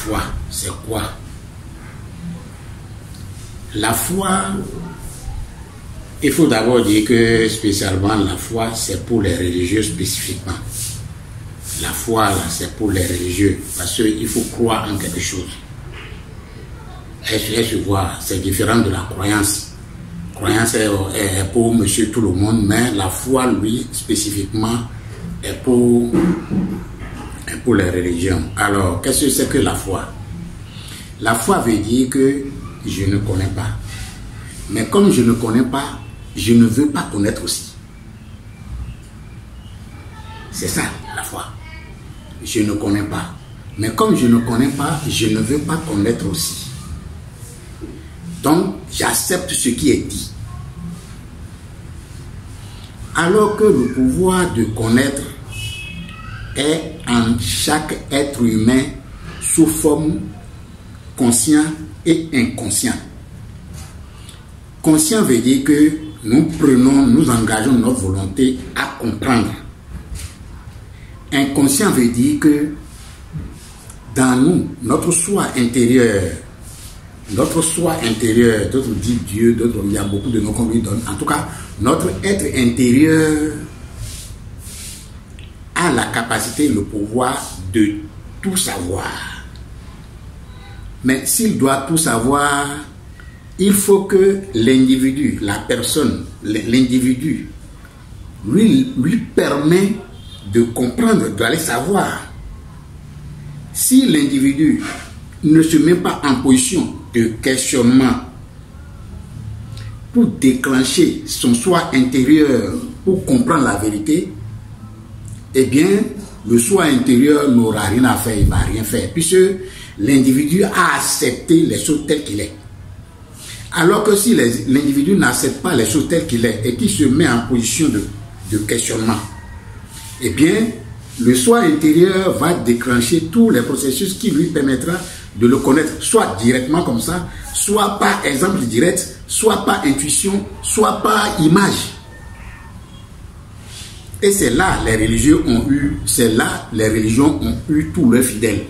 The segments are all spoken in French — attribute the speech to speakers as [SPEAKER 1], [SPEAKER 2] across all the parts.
[SPEAKER 1] foi, c'est quoi? La foi, il faut d'abord dire que spécialement la foi, c'est pour les religieux spécifiquement. La foi, là, c'est pour les religieux, parce qu'il faut croire en quelque chose. Et je vois, c'est différent de la croyance. La croyance est pour monsieur tout le monde, mais la foi, lui, spécifiquement, est pour les religions. Alors, qu'est-ce que c'est que la foi? La foi veut dire que je ne connais pas. Mais comme je ne connais pas, je ne veux pas connaître aussi. C'est ça, la foi. Je ne connais pas. Mais comme je ne connais pas, je ne veux pas connaître aussi. Donc, j'accepte ce qui est dit. Alors que le pouvoir de connaître est en chaque être humain sous forme conscient et inconscient. Conscient veut dire que nous engageons notre volonté à comprendre. Inconscient veut dire que dans nous, notre soi intérieur, d'autres disent Dieu, d'autres, il y a beaucoup de noms qu'on lui donne. En tout cas, notre être intérieur a la capacité, le pouvoir de tout savoir. Mais s'il doit tout savoir, il faut que l'individu, la personne, l'individu, lui permet de comprendre, d'aller savoir. Si l'individu ne se met pas en position de questionnement pour déclencher son soi intérieur, pour comprendre la vérité, eh bien, le soi intérieur n'aura rien à faire, il ne va rien faire, puisque l'individu a accepté les choses telles qu'il est. Alors que si l'individu n'accepte pas les choses telles qu'il est et qu'il se met en position de questionnement, eh bien, le soi intérieur va déclencher tous les processus qui lui permettra de le connaître, soit directement comme ça, soit par exemple direct, soit par intuition, soit par image. Et c'est là les religieux ont eu, c'est là les religions ont eu tous leurs fidèles.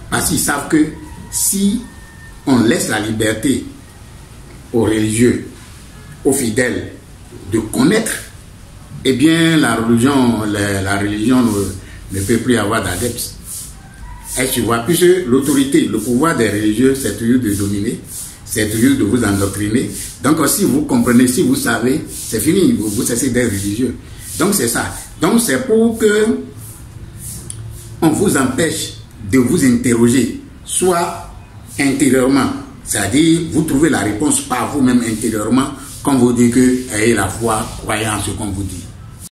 [SPEAKER 1] Parce qu'ils savent que si on laisse la liberté aux religieux, aux fidèles de connaître, eh bien la religion ne peut plus avoir d'adeptes. Et tu vois, puisque l'autorité, le pouvoir des religieux, c'est toujours de dominer, c'est toujours de vous endoctriner. Donc si vous comprenez, si vous savez, c'est fini, vous cessez d'être religieux. Donc c'est ça. Donc c'est pour que on vous empêche de vous interroger, soit intérieurement, c'est-à-dire vous trouvez la réponse par vous-même intérieurement, quand vous dites que ayez la foi, croyez en ce qu'on vous dit.